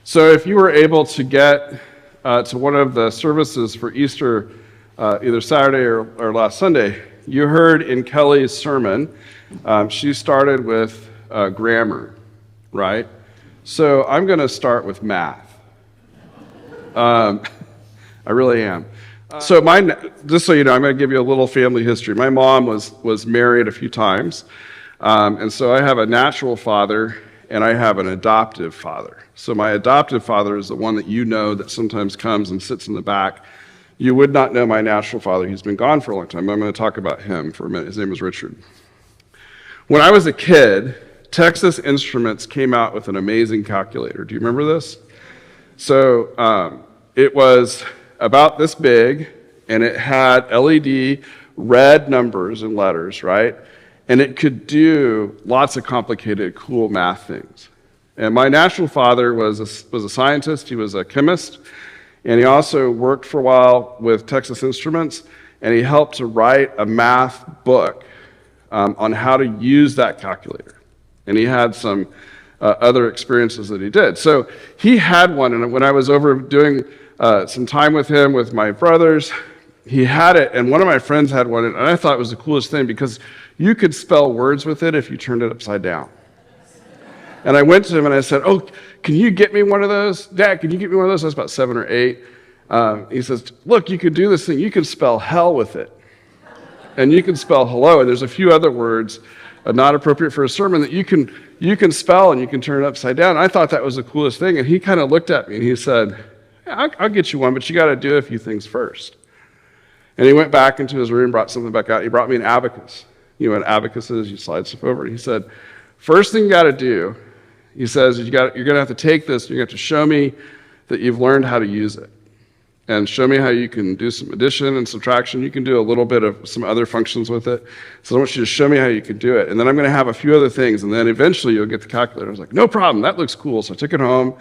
So if you were able to get to one of the services for Easter, either Saturday or last Sunday, you heard in Kelly's sermon, she started with grammar, right? So I'm going to start with math. I really am. So just so you know, I'm going to give you a little family history. My mom was married a few times, and so I have a natural father and I have an adoptive father. So my adoptive father is the one that you know that sometimes comes and sits in the back. You would not know my natural father. He's been gone for a long time. I'm going to talk about him for a minute. His name is Richard. When I was a kid, Texas Instruments came out with an amazing calculator. Do you remember this? So it was about this big, and it had LED red numbers and letters, right? And it could do lots of complicated, cool math things. And my natural father was a scientist. He was a chemist, and he also worked for a while with Texas Instruments, and he helped to write a math book on how to use that calculator. And he had some other experiences that he did. So he had one, and when I was over doing some time with him, with my brothers, he had it, and one of my friends had one, and I thought it was the coolest thing because you could spell words with it if you turned it upside down. And I went to him and I said, "Oh, can you get me one of those? Dad, can you get me one of those?" I was about 7 or 8. He says, "Look, you could do this thing. You could spell hell with it. And you can spell hello, and there's a few other words not appropriate for a sermon that you can spell and you can turn it upside down." I thought that was the coolest thing, and he kind of looked at me and he said, "Yeah, I'll get you one, but you got to do a few things first." And he went back into his room, brought something back out. He brought me an abacus. You know what an abacus is? You slide stuff over. He said, "First thing you got to do," he says, "you're going to have to take this, you're going to have to show me that you've learned how to use it. And show me how you can do some addition and subtraction. You can do a little bit of some other functions with it. So I want you to show me how you can do it. And then I'm going to have a few other things, and then eventually you'll get the calculator." I was like, "No problem, that looks cool." So I took it home.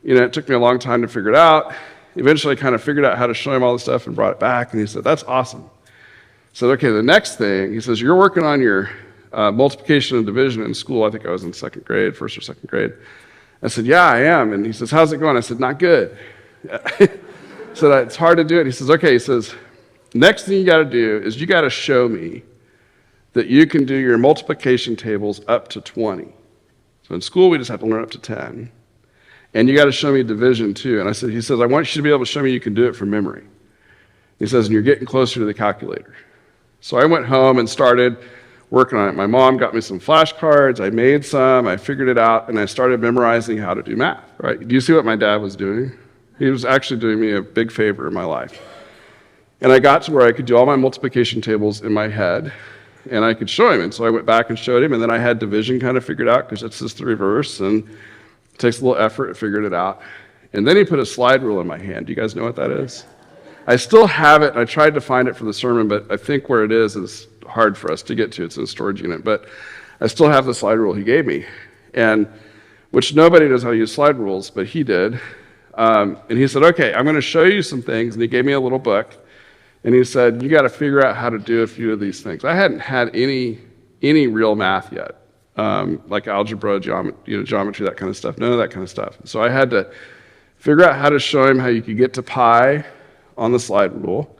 You know, it took me a long time to figure it out. Eventually I kind of figured out how to show him all the stuff and brought it back, and he said, "That's awesome." I said, "Okay, the next thing," he says, "you're working on your multiplication and division in school." I think I was in second grade, first or second grade. I said, "Yeah, I am." And he says, "How's it going?" I said, "Not good." So it's hard to do it. He says, "Okay," he says, "next thing you got to do is you got to show me that you can do your multiplication tables up to 20. So in school, we just have to learn up to 10. And you got to show me division too." And he says, "I want you to be able to show me you can do it from memory." He says, "And you're getting closer to the calculator." So I went home and started working on it. My mom got me some flashcards. I made some. I figured it out, and I started memorizing how to do math. Right? Do you see what my dad was doing? He was actually doing me a big favor in my life. And I got to where I could do all my multiplication tables in my head, and I could show him. And so I went back and showed him, and then I had division kind of figured out because it's just the reverse, and it takes a little effort to figure it out. And then he put a slide rule in my hand. Do you guys know what that is? I still have it, and I tried to find it for the sermon, but I think where it is hard for us to get to. It's in a storage unit. But I still have the slide rule he gave me, and which nobody knows how to use slide rules, but he did. And he said, "Okay, I'm going to show you some things." And he gave me a little book. And he said, "You got to figure out how to do a few of these things." I hadn't had any real math yet, like algebra, geometry, that kind of stuff. None of that kind of stuff. So I had to figure out how to show him how you could get to pi on the slide rule.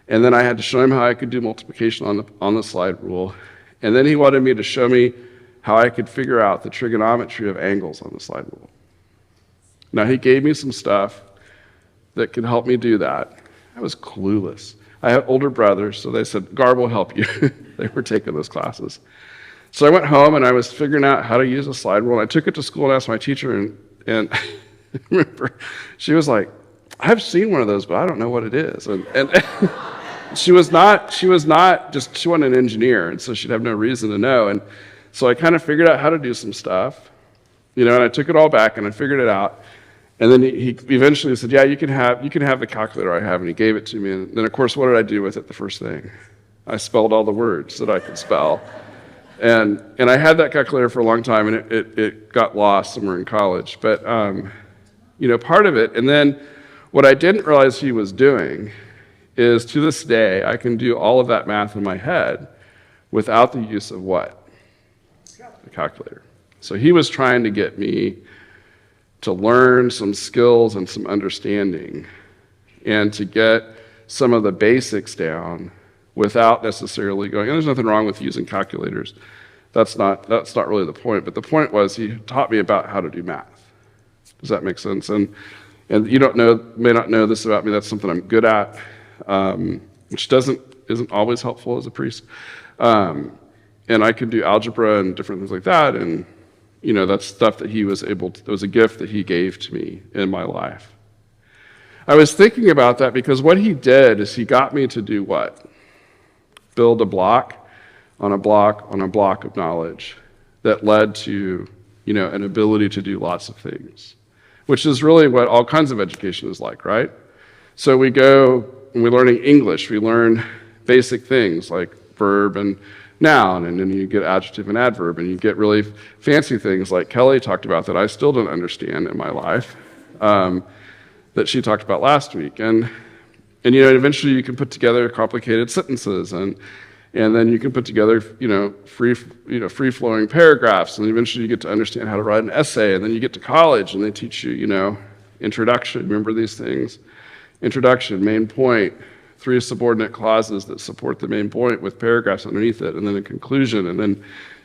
And then I had to show him how I could do multiplication on the slide rule. And then he wanted me to show me how I could figure out the trigonometry of angles on the slide rule. Now, he gave me some stuff that could help me do that. I was clueless. I have older brothers, so they said, "Garb will help you." They were taking those classes. So I went home, and I was figuring out how to use a slide rule. And I took it to school and asked my teacher, and I remember she was like, "I've seen one of those, but I don't know what it is." And she wasn't an engineer, and so she'd have no reason to know. And so I kind of figured out how to do some stuff, and I took it all back, and I figured it out. And then he eventually said, "Yeah, you can have the calculator I have," and he gave it to me. And then, of course, what did I do with it the first thing? I spelled all the words that I could spell. And I had that calculator for a long time, and it got lost somewhere in college. But, part of it, and then what I didn't realize he was doing is, to this day, I can do all of that math in my head without the use of what? The calculator. So he was trying to get me to learn some skills and some understanding and to get some of the basics down without necessarily going, and there's nothing wrong with using calculators. That's not really the point. But the point was he taught me about how to do math. Does that make sense? And you may not know this about me. That's something I'm good at, which isn't always helpful as a priest. And I could do algebra and different things like that. And that's stuff that it was a gift that he gave to me in my life. I was thinking about that because what he did is he got me to do what? Build a block on a block on a block of knowledge that led to, an ability to do lots of things, which is really what all kinds of education is like, right? So we go, when we're learning English, we learn basic things like verb and noun, and then you get adjective and adverb, and you get really fancy things like Kelly talked about that I still don't understand in my life, that she talked about last week. And eventually you can put together complicated sentences, and then you can put together, free-flowing paragraphs, and eventually you get to understand how to write an essay, and then you get to college, and they teach you, introduction. Remember these things? Introduction, main point, 3 subordinate clauses that support the main point with paragraphs underneath it, and then a conclusion, and then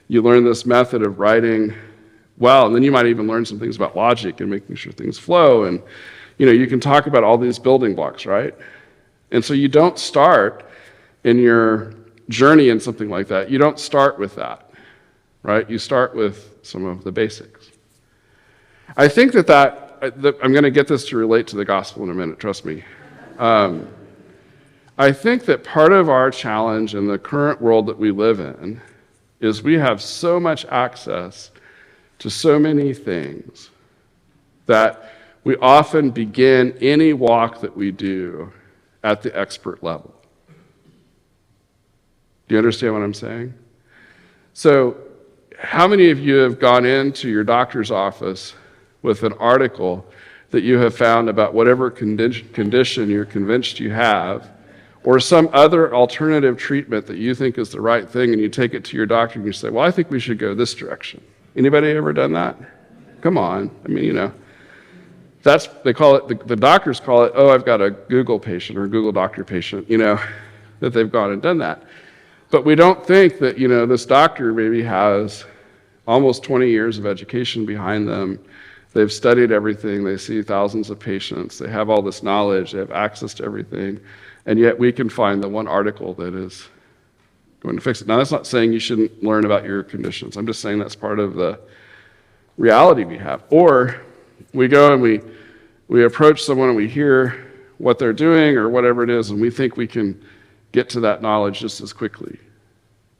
you learn this method of writing well, and then you might even learn some things about logic and making sure things flow, and you can talk about all these building blocks, right? And so you don't start in your journey in something like that. You don't start with that, right? You start with some of the basics. I think that I'm going to get this to relate to the gospel in a minute, trust me. I think that part of our challenge in the current world that we live in is we have so much access to so many things that we often begin any walk that we do at the expert level. Do you understand what I'm saying? So, how many of you have gone into your doctor's office with an article that you have found about whatever condition you're convinced you have, or some other alternative treatment that you think is the right thing, and you take it to your doctor and you say, well, I think we should go this direction. Anybody ever done that? Come on. I mean, they call it, the doctors call it, I've got a Google patient or a Google doctor patient, that they've gone and done that. But we don't think that, this doctor maybe has almost 20 years of education behind them. They've studied everything. They see thousands of patients. They have all this knowledge. They have access to everything. And yet we can find the one article that is going to fix it. Now, that's not saying you shouldn't learn about your conditions. I'm just saying that's part of the reality we have. Or we go and we approach someone and we hear what they're doing or whatever it is, and we think we can get to that knowledge just as quickly.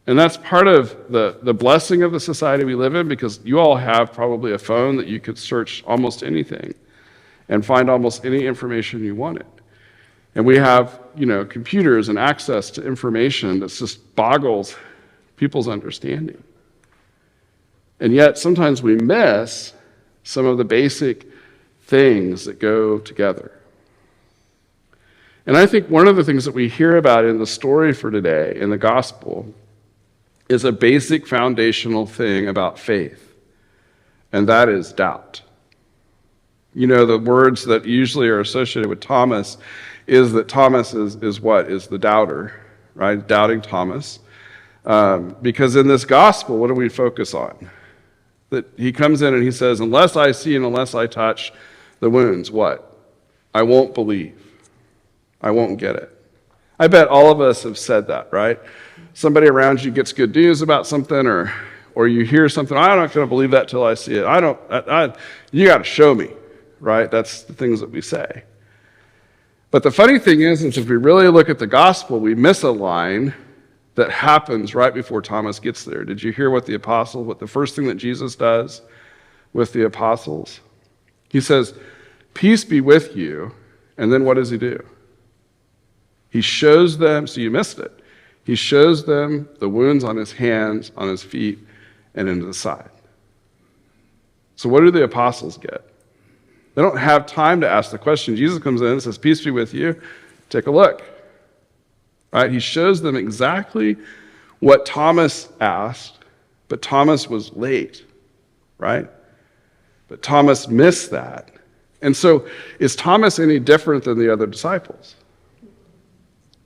And that's part of the blessing of the society we live in, because you all have probably a phone that you could search almost anything and find almost any information you wanted. And we have, computers and access to information that just boggles people's understanding. And yet sometimes we miss some of the basic things that go together. And I think one of the things that we hear about in the story for today, in the gospel, is a basic foundational thing about faith, and that is doubt. The words that usually are associated with Thomas is that Thomas is what? Is the doubter, right? Doubting Thomas. Because in this gospel, what do we focus on? That he comes in and he says, unless I see and unless I touch the wounds, what? I won't believe. I won't get it. I bet all of us have said that, right? Somebody around you gets good news about something, or you hear something, I'm not going to believe that till I see it. You got to show me, right? That's the things that we say. But the funny thing is if we really look at the gospel, we miss a line that happens right before Thomas gets there. Did you hear what the first thing that Jesus does with the apostles? He says, peace be with you. And then what does he do? He shows them, so you missed it. He shows them the wounds on his hands, on his feet, and into the side. So what do the apostles get? They don't have time to ask the question. Jesus comes in and says, peace be with you. Take a look. Right? He shows them exactly what Thomas asked, but Thomas was late. Right? But Thomas missed that. And so is Thomas any different than the other disciples?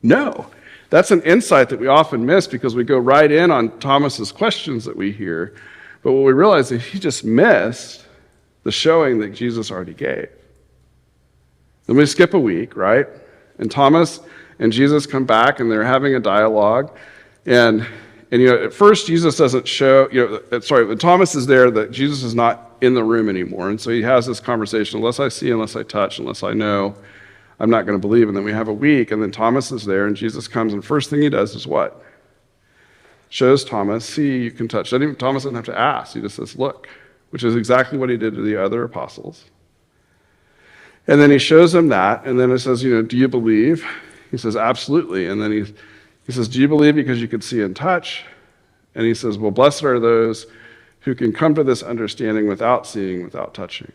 No. That's an insight that we often miss because we go right in on Thomas's questions that we hear. But what we realize is he just missed the showing that Jesus already gave. Then we skip a week, right? And Thomas and Jesus come back and they're having a dialogue. And at first Jesus doesn't show, when Thomas is there, that Jesus is not in the room anymore. And so he has this conversation, unless I see, unless I touch, unless I know, I'm not going to believe. And then we have a week, and then Thomas is there, and Jesus comes, and first thing he does is what? Shows Thomas, see, you can touch. Thomas doesn't have to ask. He just says, look, which is exactly what he did to the other apostles. And then he shows them that, and then it says, do you believe? He says, absolutely. And then he says, do you believe because you could see and touch? And he says, well, blessed are those who can come to this understanding without seeing, without touching.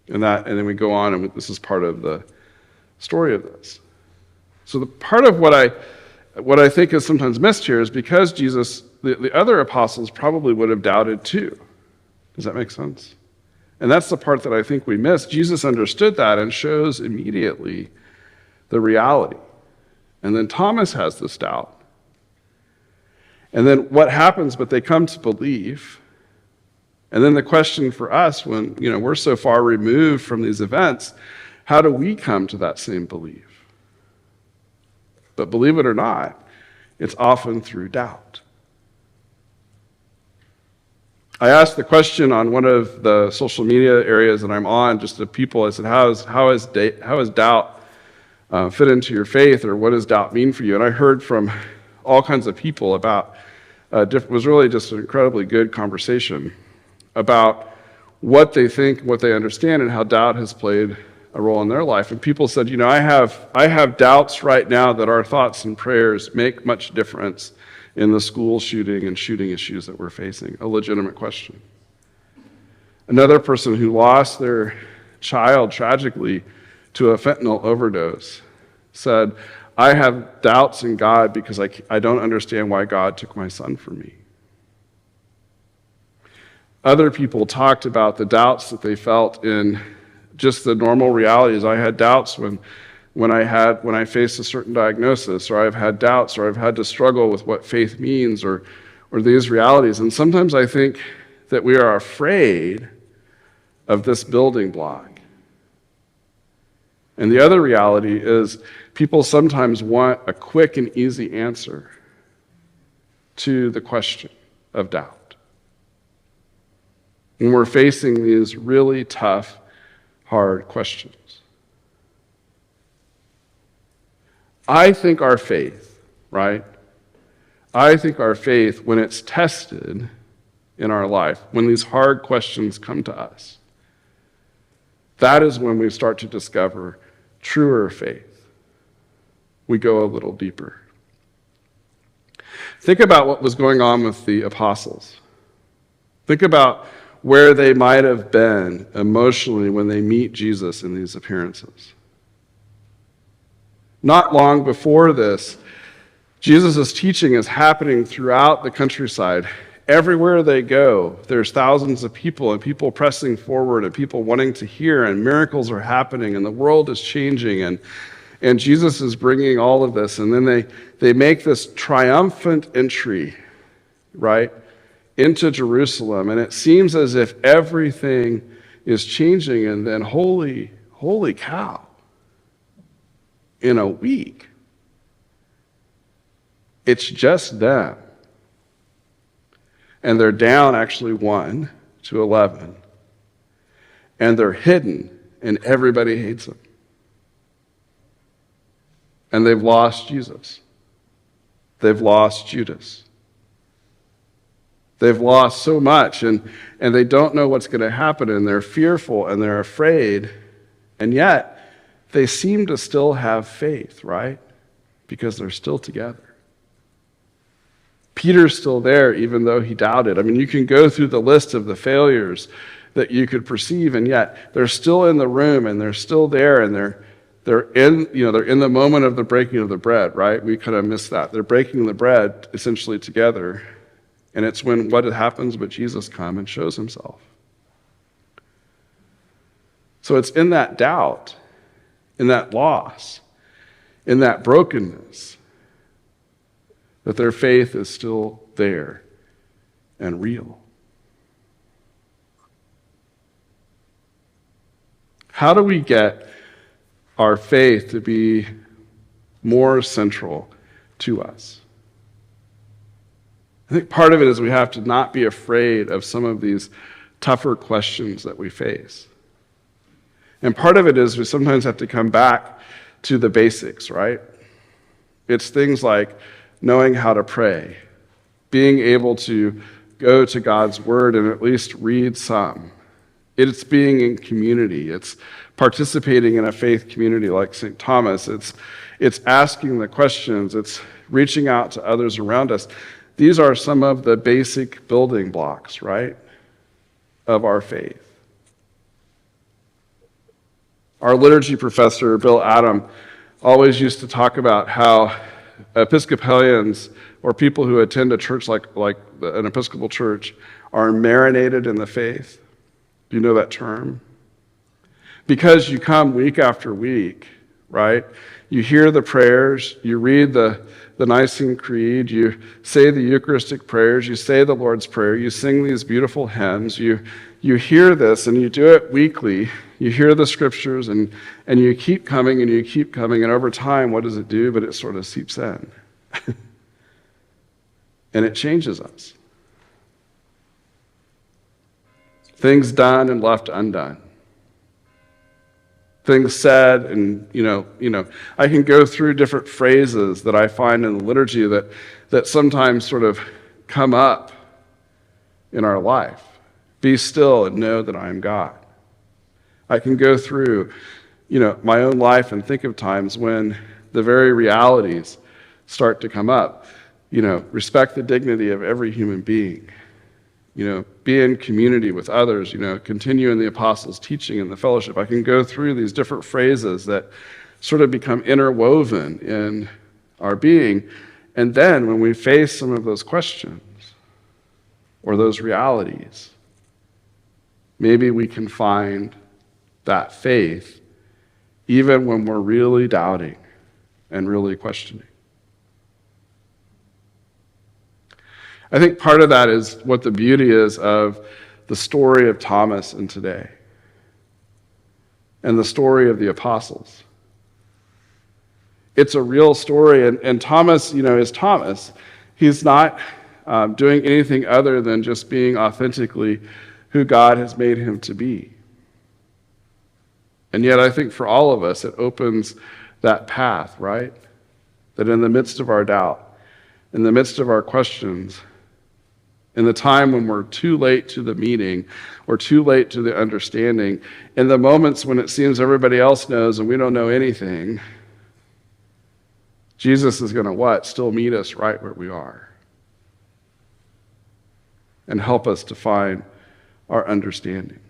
And then we go on, and this is part of the story of this. So the part of what I think is sometimes missed here is because Jesus, the other apostles probably would have doubted too. Does that make sense? And that's the part that I think we miss. Jesus understood that and shows immediately the reality. And then Thomas has this doubt. And then what happens, but they come to believe. And then the question for us when, we're so far removed from these events, how do we come to that same belief? But believe it or not, it's often through doubt. I asked the question on one of the social media areas that I'm on, just to people, I said, how is doubt fit into your faith, or what does doubt mean for you? And I heard from all kinds of people about, it was really just an incredibly good conversation about what they think, what they understand, and how doubt has played a role in their life. And people said, I have doubts right now that our thoughts and prayers make much difference in the school shooting and shooting issues that we're facing. A legitimate question. Another person who lost their child tragically to a fentanyl overdose said, I have doubts in God because I don't understand why God took my son from me. Other people talked about the doubts that they felt in just the normal realities. I had doubts when I faced a certain diagnosis, or I've had doubts, or I've had to struggle with what faith means, or these realities. And sometimes I think that we are afraid of this building block. And the other reality is people sometimes want a quick and easy answer to the question of doubt. When we're facing these really tough, hard questions. I think our faith, right? I think our faith, when it's tested in our life, when these hard questions come to us, that is when we start to discover truer faith. We go a little deeper. Think about what was going on with the apostles. Think about where they might have been emotionally when they meet Jesus in these appearances. Not long before this, Jesus' teaching is happening throughout the countryside. Everywhere they go, there's thousands of people and people pressing forward and people wanting to hear, and miracles are happening and the world is changing, and Jesus is bringing all of this. And then they make this triumphant entry, right, into Jerusalem, and it seems as if everything is changing, and then holy cow, in a week, it's just them. And they're down actually 1 to 11. And they're hidden, and everybody hates them. And they've lost Jesus. They've lost Judas. They've lost so much, and they don't know what's going to happen, and they're fearful, and they're afraid, and yet they seem to still have faith, right? Because they're still together. Peter's still there, even though he doubted. I mean, you can go through the list of the failures that you could perceive, and yet they're still in the room, and they're still there, and they're in the moment of the breaking of the bread, right? We kind of miss that. They're breaking the bread essentially together. And it's when what happens but Jesus comes and shows himself. So it's in that doubt, in that loss, in that brokenness, that their faith is still there and real. How do we get our faith to be more central to us? I think part of it is we have to not be afraid of some of these tougher questions that we face. And part of it is we sometimes have to come back to the basics, right? It's things like knowing how to pray, being able to go to God's word and at least read some. It's being in community. It's participating in a faith community like St. Thomas. It's asking the questions. It's reaching out to others around us. These are some of the basic building blocks, right, of our faith. Our liturgy professor, Bill Adam, always used to talk about how Episcopalians, or people who attend a church like an Episcopal church, are marinated in the faith. Do you know that term? Because you come week after week, right? You hear the prayers, you read the Nicene Creed, you say the Eucharistic prayers, you say the Lord's Prayer, you sing these beautiful hymns, you hear this and you do it weekly. You hear the scriptures and you keep coming and you keep coming, and over time, what does it do? But it sort of seeps in. And it changes us. Things done and left undone. Things said, and I can go through different phrases that I find in the liturgy that sometimes sort of come up in our life. Be still and know that I am God. I can go through, my own life and think of times when the very realities start to come up. Respect the dignity of every human being. Be in community with others, continue in the apostles' teaching and the fellowship. I can go through these different phrases that sort of become interwoven in our being. And then when we face some of those questions or those realities, maybe we can find that faith even when we're really doubting and really questioning. I think part of that is what the beauty is of the story of Thomas in today and the story of the apostles. It's a real story, and Thomas, is Thomas. He's not doing anything other than just being authentically who God has made him to be. And yet I think for all of us, it opens that path, right? That in the midst of our doubt, in the midst of our questions, in the time when we're too late to the meeting or too late to the understanding, in the moments when it seems everybody else knows and we don't know anything, Jesus is going to what? Still meet us right where we are and help us to find our understanding.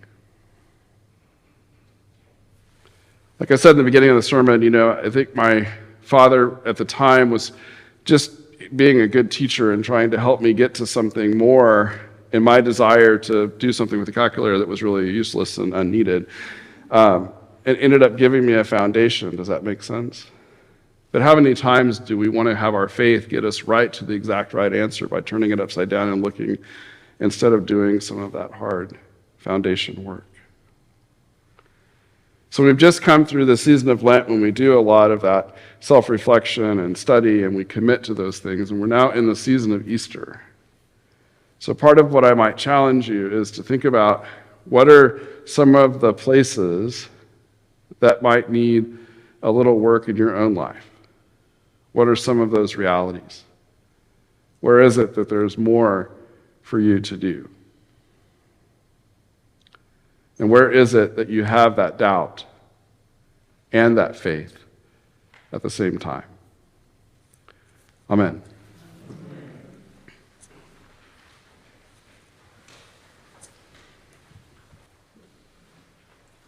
Like I said in the beginning of the sermon, I think my father at the time was just being a good teacher and trying to help me get to something more in my desire to do something with the calculator that was really useless and unneeded. It ended up giving me a foundation. Does that make sense? But how many times do we want to have our faith get us right to the exact right answer by turning it upside down and looking instead of doing some of that hard foundation work? So we've just come through the season of Lent when we do a lot of that self-reflection and study, and we commit to those things, and we're now in the season of Easter. So part of what I might challenge you is to think about what are some of the places that might need a little work in your own life. What are some of those realities? Where is it that there's more for you to do? And where is it that you have that doubt and that faith at the same time? Amen.